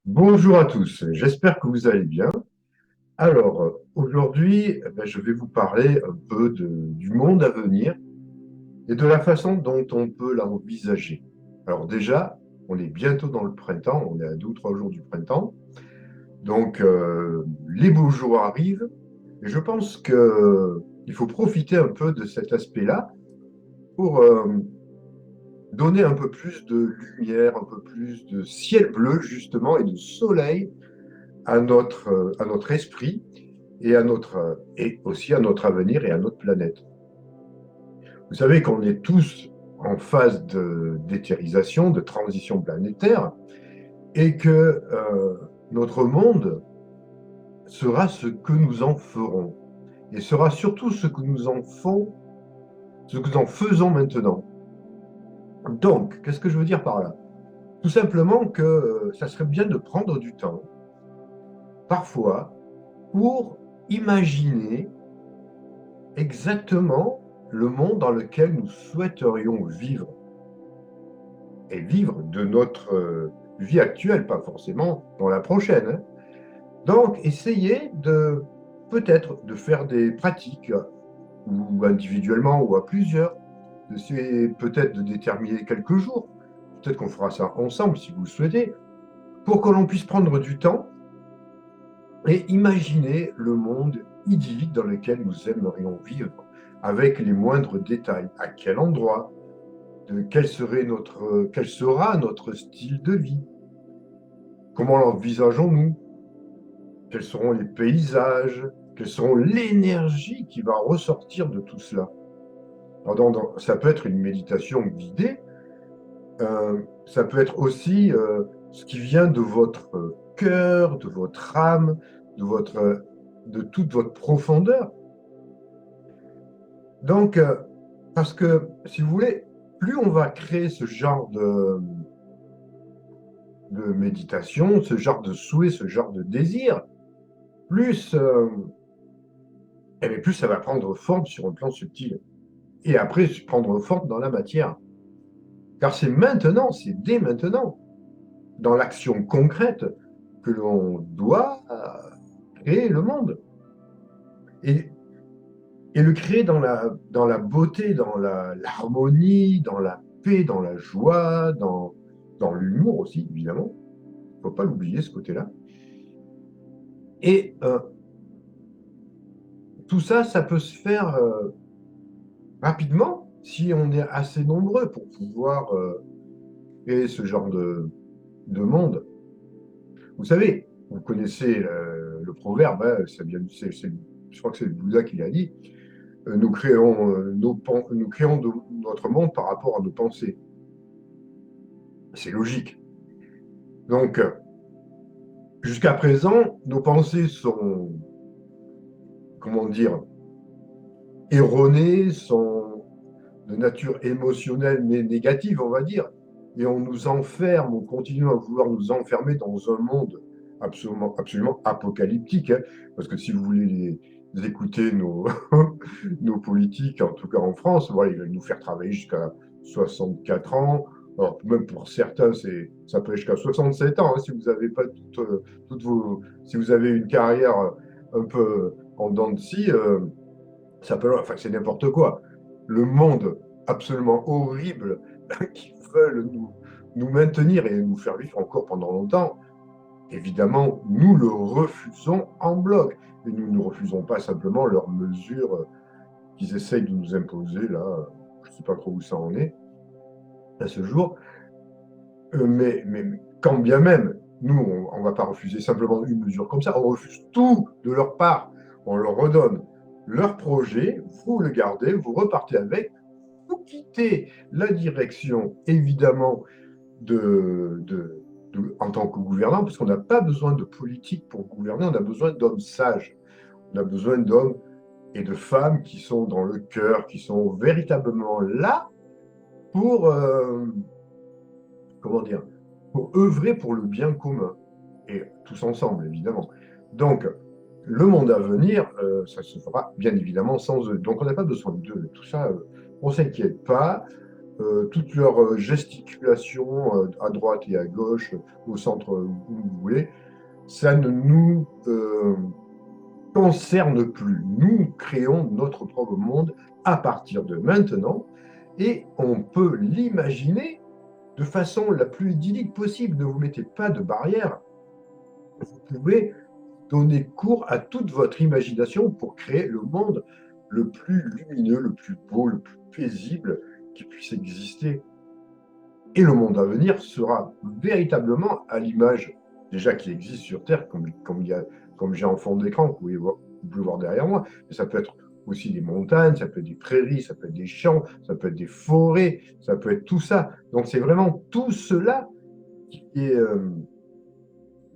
Bonjour à tous, j'espère que vous allez bien. Alors, aujourd'hui, je vais vous parler un peu du monde à venir et de la façon dont on peut l'envisager. Alors déjà, on est bientôt dans le printemps, on est à 2 ou 3 jours du printemps, donc les beaux jours arrivent et je pense qu'il faut profiter un peu de cet aspect-là pour donner un peu plus de lumière, un peu plus de ciel bleu justement et de soleil à notre esprit et aussi à notre avenir et à notre planète. Vous savez qu'on est tous en phase d'éthérisation, de transition planétaire, et que notre monde sera ce que nous en ferons, et sera surtout ce que nous en faisons maintenant. Donc, qu'est-ce que je veux dire par là? Tout simplement que ça serait bien de prendre du temps, parfois, pour imaginer exactement le monde dans lequel nous souhaiterions vivre et vivre de notre vie actuelle, pas forcément dans la prochaine, hein. Donc, essayez de peut-être de faire des pratiques, ou individuellement ou à plusieurs, d'essayer peut-être de déterminer quelques jours, peut-être qu'on fera ça ensemble si vous le souhaitez, pour que l'on puisse prendre du temps et imaginer le monde idyllique dans lequel nous aimerions vivre, avec les moindres détails. À quel endroit? Quel sera notre style de vie? Comment l'envisageons-nous? Quels seront les paysages? Quelle seront l'énergie qui va ressortir de tout cela? Alors, ça peut être une méditation guidée, ça peut être aussi ce qui vient de votre cœur, de votre âme, de toute votre profondeur. Donc, parce que, si vous voulez, plus on va créer ce genre de méditation, ce genre de souhait, ce genre de désir, plus, plus ça va prendre forme sur un plan subtil. Et après, prendre forme dans la matière. Car c'est maintenant, c'est dès maintenant, dans l'action concrète, que l'on doit créer le monde. Et, et le créer dans la beauté, dans l'harmonie, dans la paix, dans la joie, dans l'humour aussi, évidemment. Il ne faut pas l'oublier, ce côté-là. Et tout ça, ça peut se faire rapidement si on est assez nombreux pour pouvoir créer ce genre de monde. Vous savez, vous connaissez le proverbe, hein, je crois que c'est le Bouddha qui l'a dit, nous créons, nous créons notre monde par rapport à nos pensées. C'est logique. Donc, jusqu'à présent, nos pensées sont, comment dire, erronées, sont de nature émotionnelle mais négative, on va dire. Et on nous enferme, on continue à vouloir nous enfermer dans un monde absolument apocalyptique, hein. Parce que si vous voulez écouter nos politiques, en tout cas en France, voilà, ils veulent nous faire travailler jusqu'à 64 ans. Alors, même pour certains, ça peut aller jusqu'à 67 ans, hein, si vous avez pas si vous avez une carrière un peu en dents de scie, enfin, c'est n'importe quoi. Le monde absolument horrible qui veulent nous maintenir et nous faire vivre encore pendant longtemps, évidemment, nous le refusons en bloc. Et nous ne refusons pas simplement leurs mesures qu'ils essayent de nous imposer, là, je ne sais pas trop où ça en est à ce jour. Mais quand bien même, nous, on ne va pas refuser simplement une mesure comme ça, on refuse tout de leur part. On leur redonne leur projet, vous le gardez, vous repartez avec, vous quittez la direction, évidemment, en tant que gouvernant, parce qu'on n'a pas besoin de politique pour gouverner, on a besoin d'hommes sages, on a besoin d'hommes et de femmes qui sont dans le cœur, qui sont véritablement là pour, comment dire, pour œuvrer pour le bien commun, et tous ensemble, évidemment. Donc, le monde à venir, ça se fera bien évidemment sans eux. Donc, on n'a pas besoin d'eux. Tout ça, on ne s'inquiète pas. toutes leurs gesticulations à droite et à gauche, au centre, où vous voulez, ça ne nous concerne plus. Nous créons notre propre monde à partir de maintenant et on peut l'imaginer de façon la plus idyllique possible. Ne vous mettez pas de barrière. Vous pouvez donner cours à toute votre imagination pour créer le monde le plus lumineux, le plus beau, le plus paisible qui puisse exister. Et le monde à venir sera véritablement à l'image déjà qui existe sur Terre, comme j'ai en fond d'écran, vous pouvez voir derrière moi. Mais ça peut être aussi des montagnes, ça peut être des prairies, ça peut être des champs, ça peut être des forêts, ça peut être tout ça. Donc c'est vraiment tout cela qui est,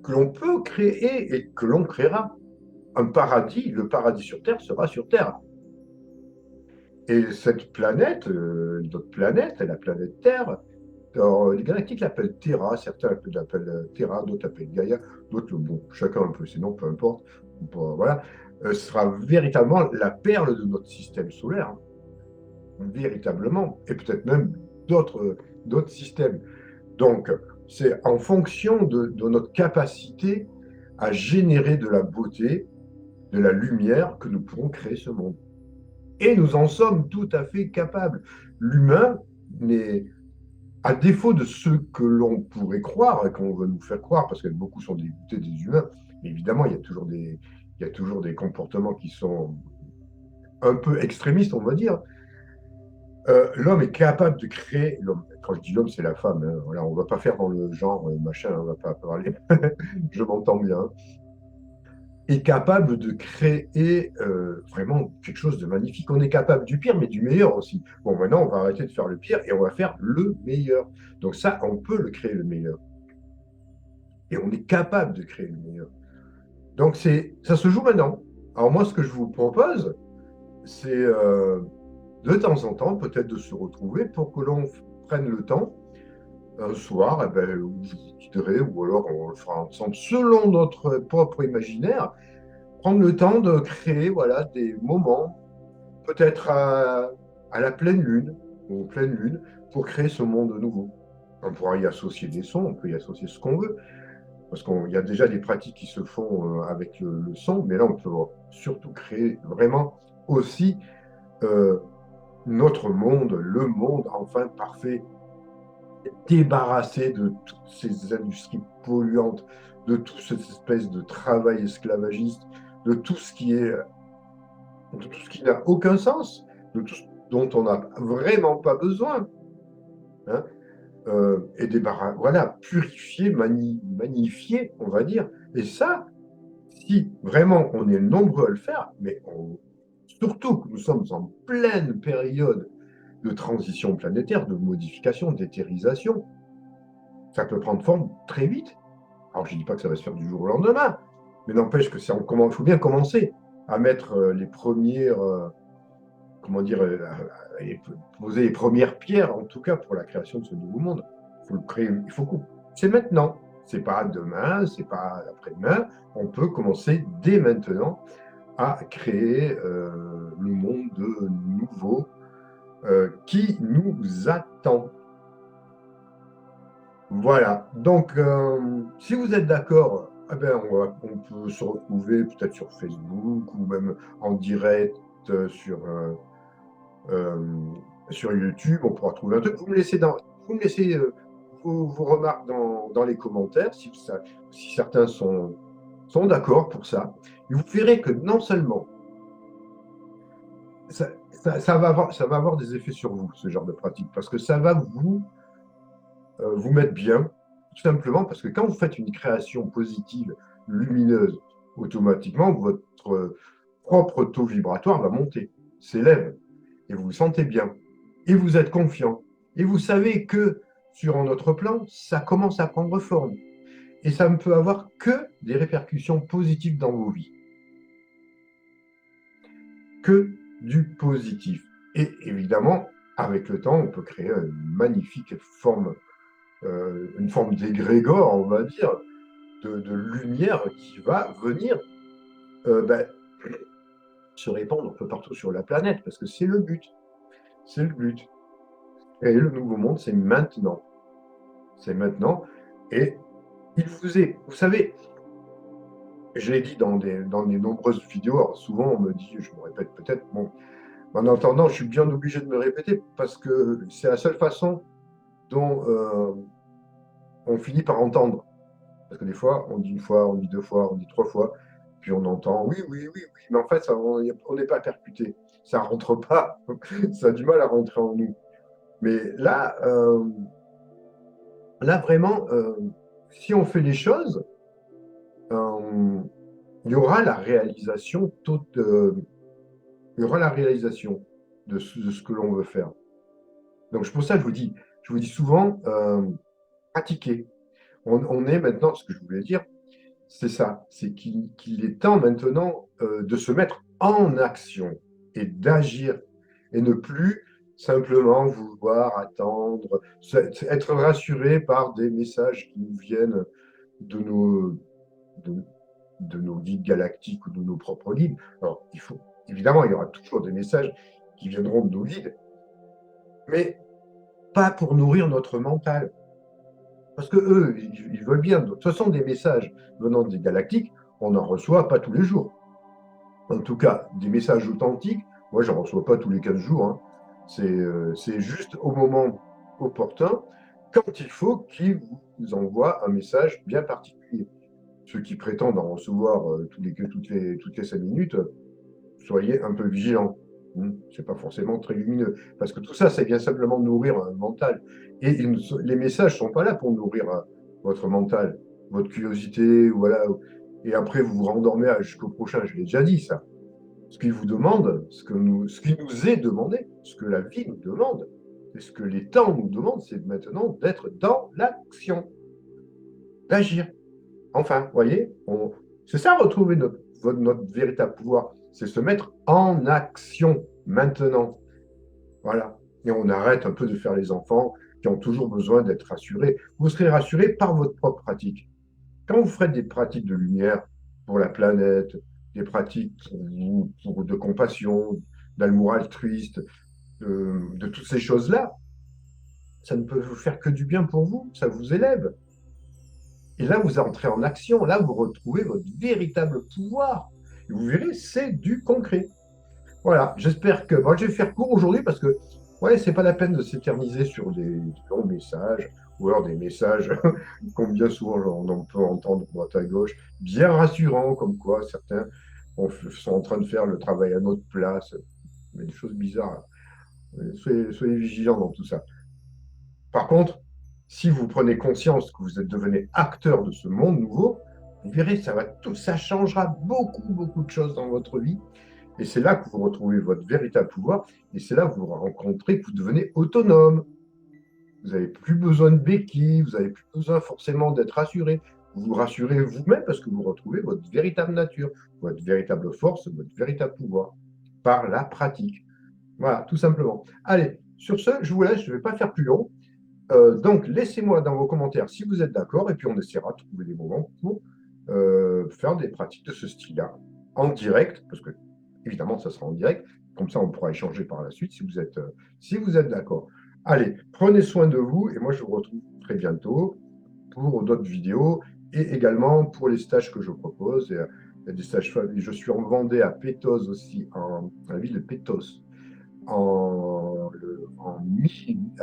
que l'on peut créer et que l'on créera. Un paradis, le paradis sur Terre sera sur Terre. Et cette planète, notre planète, la planète Terre, alors, les galactiques l'appellent Terra, certains l'appellent Terra, d'autres l'appellent Gaïa, d'autres, bon, chacun un peu ses noms, peu importe. Bon, voilà, sera véritablement la perle de notre système solaire, hein, véritablement, et peut-être même d'autres systèmes. Donc, c'est en fonction de notre capacité à générer de la beauté, de la lumière, que nous pourrons créer ce monde. Et nous en sommes tout à fait capables. L'humain n'est à défaut de ce que l'on pourrait croire et qu'on veut nous faire croire, parce que beaucoup sont dégoûtés des humains, mais évidemment, il y a toujours des comportements qui sont un peu extrémistes, on va dire. L'homme est capable de créer, l'homme, quand je dis l'homme, c'est la femme, hein, voilà, on ne va pas faire dans le genre machin, on ne va pas parler, je m'entends bien, est capable de créer vraiment quelque chose de magnifique. On est capable du pire, mais du meilleur aussi. Bon, maintenant, on va arrêter de faire le pire et on va faire le meilleur. Donc ça, on peut le créer le meilleur. Et on est capable de créer le meilleur. Donc ça se joue maintenant. Alors moi, ce que je vous propose, c'est de temps en temps, peut-être de se retrouver pour que l'on prenne le temps, un soir, eh ben, où je vous guiderai, ou alors on le fera ensemble, selon notre propre imaginaire, prendre le temps de créer voilà, des moments, peut-être à la pleine lune, ou aux pleines lunes, pour créer ce monde nouveau. On pourra y associer des sons, on peut y associer ce qu'on veut, parce qu'il y a déjà des pratiques qui se font avec le son, mais là, on peut surtout créer vraiment aussi euh, notre monde, le monde enfin parfait, débarrassé de toutes ces industries polluantes, de toute cette espèce de travail esclavagiste, de tout ce qui est, de tout ce qui n'a aucun sens, de tout ce dont on n'a vraiment pas besoin. Hein, et voilà, purifier, magnifier, on va dire. Et ça, si vraiment on est nombreux à le faire, mais surtout que nous sommes en pleine période de transition planétaire, de modification, d'éthérisation, ça peut prendre forme très vite. Alors je ne dis pas que ça va se faire du jour au lendemain, mais n'empêche que il faut bien commencer à mettre les premières, comment dire, poser les premières pierres, en tout cas pour la création de ce nouveau monde. Il faut le créer, il faut c'est maintenant. C'est pas demain, c'est pas après-demain. On peut commencer dès maintenant à créer le monde nouveau qui nous attend. Voilà. Donc, si vous êtes d'accord, eh ben, on peut se retrouver peut-être sur Facebook ou même en direct sur, euh, sur YouTube. On pourra trouver un truc. Vous me laissez vos remarques dans les commentaires si certains sont d'accord pour ça. Et vous verrez que non seulement ça va avoir des effets sur vous, ce genre de pratique, parce que ça va vous mettre bien, tout simplement parce que quand vous faites une création positive, lumineuse, automatiquement, votre propre taux vibratoire va monter, s'élève, et vous vous sentez bien, et vous êtes confiant, et vous savez que sur un autre plan, ça commence à prendre forme, et ça ne peut avoir que des répercussions positives dans vos vies, que du positif. Et évidemment, avec le temps, on peut créer une forme d'égrégore, on va dire, de lumière qui va venir ben, se répandre un peu partout sur la planète, parce que c'est le but. C'est le but. Et le nouveau monde, c'est maintenant. C'est maintenant. Et il vous est, vous savez, je l'ai dit dans des nombreuses vidéos, alors souvent on me dit, je me répète peut-être, bon, en attendant, je suis bien obligé de me répéter parce que c'est la seule façon dont on finit par entendre. Parce que des fois, on dit une fois, on dit deux fois, on dit trois fois, puis on entend oui, oui, oui, oui, mais en fait, ça, on n'est pas percuté. Ça rentre pas. Ça a du mal à rentrer en nous. Mais là vraiment, si on fait les choses, euh, il y aura la réalisation il y aura la réalisation de ce que l'on veut faire. Donc, c'est pour ça que je vous dis souvent, pratiquer. On est maintenant, ce que je voulais dire, c'est ça, c'est qu'il est temps maintenant de se mettre en action et d'agir et ne plus simplement vouloir attendre, être rassuré par des messages qui nous viennent de de, de nos guides galactiques ou de nos propres guides. Alors, évidemment, il y aura toujours des messages qui viendront de nos guides, mais pas pour nourrir notre mental. Parce que eux, ils veulent bien. De toute façon, des messages venant des galactiques, on n'en reçoit pas tous les jours. En tout cas, des messages authentiques, moi, je n'en reçois pas tous les 15 jours. Hein. C'est juste au moment opportun, quand il faut qu'ils vous envoient un message bien particulier. Ceux qui prétendent en recevoir toutes les 5 minutes, soyez un peu vigilants. C'est pas forcément très lumineux. Parce que tout ça, c'est bien simplement nourrir un mental. Et les messages ne sont pas là pour nourrir votre mental, votre curiosité, voilà. Et après, vous vous rendormez jusqu'au prochain. Je l'ai déjà dit, ça. Ce qu'il vous demande, ce qui nous est demandé, ce que la vie nous demande, et ce que les temps nous demandent, c'est maintenant d'être dans l'action, d'agir. Enfin, vous voyez, c'est ça retrouver notre véritable pouvoir, c'est se mettre en action maintenant. Voilà. Et on arrête un peu de faire les enfants qui ont toujours besoin d'être rassurés. Vous serez rassurés par votre propre pratique. Quand vous ferez des pratiques de lumière pour la planète, des pratiques de compassion, d'amour altruiste, de toutes ces choses-là, ça ne peut vous faire que du bien pour vous, ça vous élève. Et là, vous entrez en action, là, vous retrouvez votre véritable pouvoir. Et vous verrez, c'est du concret. Voilà, j'espère que. Moi, je vais faire court aujourd'hui parce que, ouais, c'est pas la peine de s'éterniser sur des longs messages ou alors des messages comme bien souvent on peut entendre droite à gauche, bien rassurants, comme quoi certains sont en train de faire le travail à notre place. Mais des choses bizarres. Soyez vigilants dans tout ça. Par contre, si vous prenez conscience que vous êtes devenu acteur de ce monde nouveau, vous verrez, ça changera beaucoup, beaucoup de choses dans votre vie. Et c'est là que vous retrouvez votre véritable pouvoir. Et c'est là que vous rencontrez que vous devenez autonome. Vous n'avez plus besoin de béquilles, vous n'avez plus besoin forcément d'être rassuré. Vous vous rassurez vous-même parce que vous retrouvez votre véritable nature, votre véritable force, votre véritable pouvoir par la pratique. Voilà, tout simplement. Allez, sur ce, je vous laisse, je ne vais pas faire plus long. Donc, laissez-moi dans vos commentaires si vous êtes d'accord, et puis on essaiera de trouver des moments pour faire des pratiques de ce style-là en direct, parce que évidemment, ça sera en direct. Comme ça, on pourra échanger par la suite si vous êtes d'accord. Allez, prenez soin de vous, et moi, je vous retrouve très bientôt pour d'autres vidéos et également pour les stages que je propose. Il y a des stages, je suis en Vendée à Pétos aussi, à la ville de Pétos, à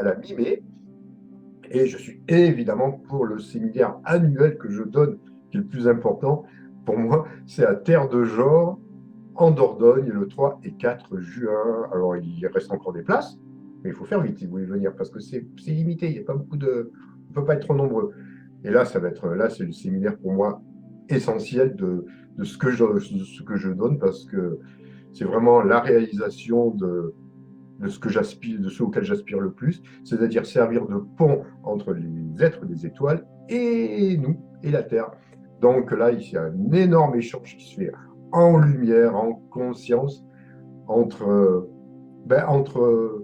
la mi-mai. Et je suis évidemment pour le séminaire annuel que je donne, qui est le plus important pour moi, c'est à Terre de Jor, en Dordogne, le 3 et 4 juin. Alors, il reste encore des places, mais il faut faire vite si vous voulez venir, parce que c'est limité, il n'y a pas beaucoup de... On ne peut pas être trop nombreux. Et là, là, c'est le séminaire pour moi essentiel de ce que je donne, parce que c'est vraiment la réalisation de ce que j'aspire, de ce auquel j'aspire le plus, c'est-à-dire servir de pont entre les êtres des étoiles et nous, et la Terre. Donc là, il y a un énorme échange qui se fait en lumière, en conscience, entre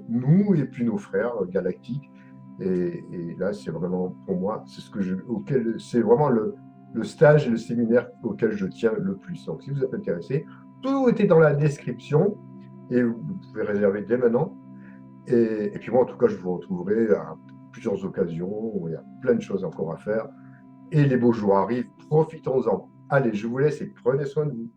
nous et puis nos frères galactiques. Et là, c'est vraiment, pour moi, c'est vraiment le stage et le séminaire auquel je tiens le plus. Donc, si vous êtes intéressé, tout était dans la description et vous pouvez réserver dès maintenant. Et puis moi, en tout cas, je vous retrouverai à plusieurs occasions, où il y a plein de choses encore à faire. Et les beaux jours arrivent, profitons-en. Allez, je vous laisse et prenez soin de vous.